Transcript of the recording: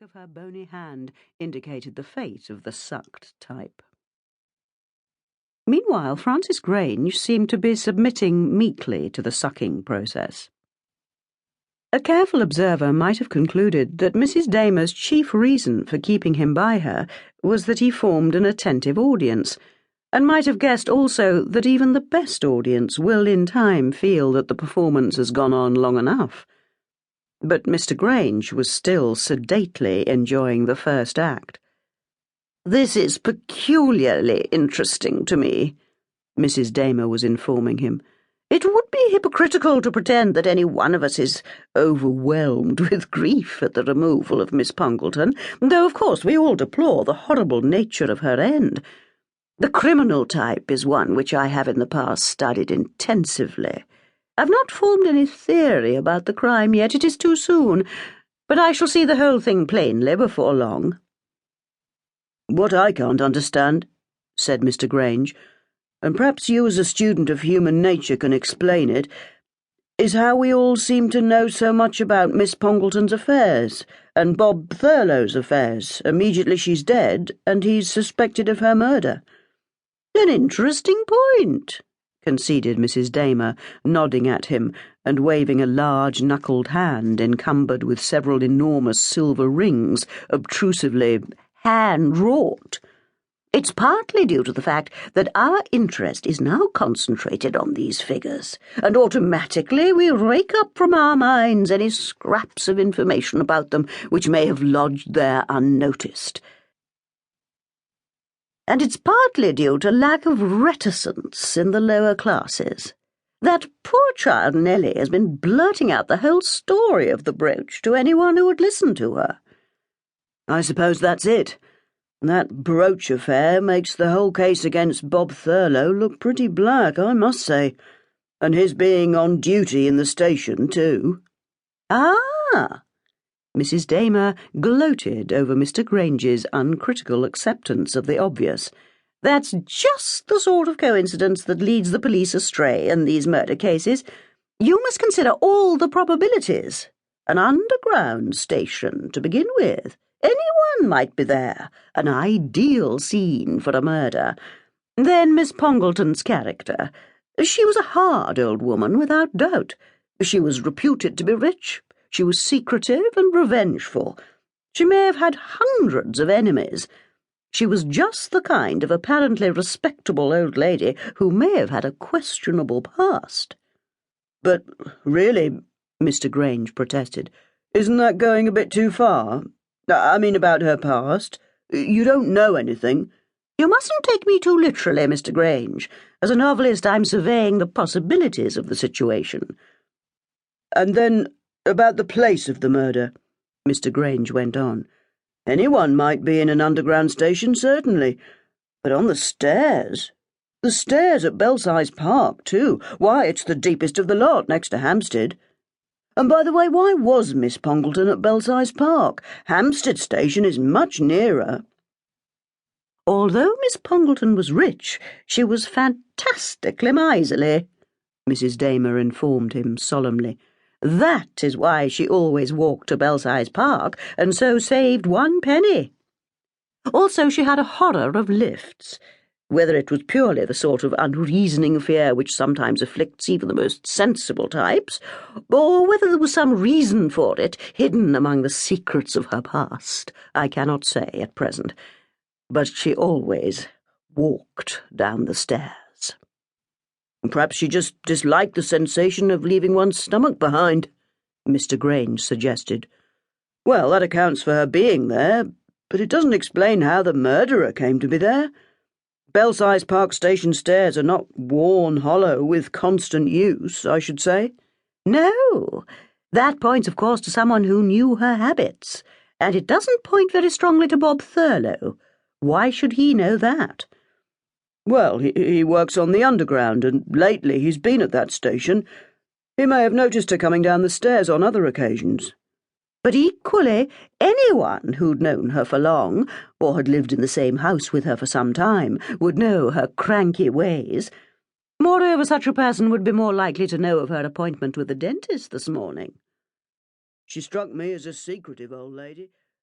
of her bony hand indicated the fate of the sucked type. Meanwhile, Frances Grange seemed to be submitting meekly to the sucking process. A careful observer might have concluded that Mrs. Damer's chief reason for keeping him by her was that he formed an attentive audience, and might have guessed also that even the best audience will in time feel that the performance has gone on long enough. But Mr. Grange was still sedately enjoying the first act. "This is peculiarly interesting to me," Mrs. Damer was informing him. "It would be hypocritical to pretend that any one of us is overwhelmed with grief at the removal of Miss Pongleton, though of course we all deplore the horrible nature of her end. The criminal type is one which I have in the past studied intensively. I've not formed any theory about the crime yet, it is too soon, but I shall see the whole thing plainly before long." "What I can't understand," said Mr. Grange, "and perhaps you as a student of human nature can explain it, is how we all seem to know so much about Miss Pongleton's affairs and Bob Thurlow's affairs immediately she's dead and he's suspected of her murder." "An interesting point," conceded Mrs. Damer, nodding at him and waving a large knuckled hand encumbered with several enormous silver rings, obtrusively hand-wrought. "It's partly due to the fact that our interest is now concentrated on these figures, and automatically we rake up from our minds any scraps of information about them which may have lodged there unnoticed. And it's partly due to lack of reticence in the lower classes. That poor child Nellie has been blurting out the whole story of the brooch to anyone who would listen to her." "I suppose that's it. That brooch affair makes the whole case against Bob Thurlow look pretty black, I must say. And his being on duty in the station, too." "Ah!" Mrs. Damer gloated over Mr. Grange's uncritical acceptance of the obvious. "That's just the sort of coincidence that leads the police astray in these murder cases. You must consider all the probabilities. An underground station, to begin with. Anyone might be there. An ideal scene for a murder. Then Miss Pongleton's character. She was a hard old woman, without doubt. She was reputed to be rich. She was secretive and revengeful. She may have had hundreds of enemies. She was just the kind of apparently respectable old lady who may have had a questionable past." "But really," Mr. Grange protested, "isn't that going a bit too far? I mean about her past. You don't know anything." "You mustn't take me too literally, Mr. Grange. As a novelist, I'm surveying the possibilities of the situation." "And then, about the place of the murder," Mr. Grange went on. "Anyone might be in an underground station, certainly. But on the stairs. The stairs at Belsize Park, too. Why, it's the deepest of the lot, next to Hampstead. And by the way, why was Miss Pongleton at Belsize Park? Hampstead Station is much nearer." "Although Miss Pongleton was rich, she was fantastically miserly," Mrs. Damer informed him solemnly. "That is why she always walked to Belsize Park, and so saved 1 penny. Also, she had a horror of lifts. Whether it was purely the sort of unreasoning fear which sometimes afflicts even the most sensible types, or whether there was some reason for it hidden among the secrets of her past, I cannot say at present. But she always walked down the stairs." "Perhaps she just disliked the sensation of leaving one's stomach behind," Mr. Grange suggested. "Well, that accounts for her being there, but it doesn't explain how the murderer came to be there. Belsize Park Station stairs are not worn hollow with constant use, I should say." "No. That points, of course, to someone who knew her habits, and it doesn't point very strongly to Bob Thurlow. Why should he know that?" "Well, he works on the underground, and lately he's been at that station. He may have noticed her coming down the stairs on other occasions." "But equally, anyone who'd known her for long, or had lived in the same house with her for some time, would know her cranky ways. Moreover, such a person would be more likely to know of her appointment with the dentist this morning." "She struck me as a secretive old lady."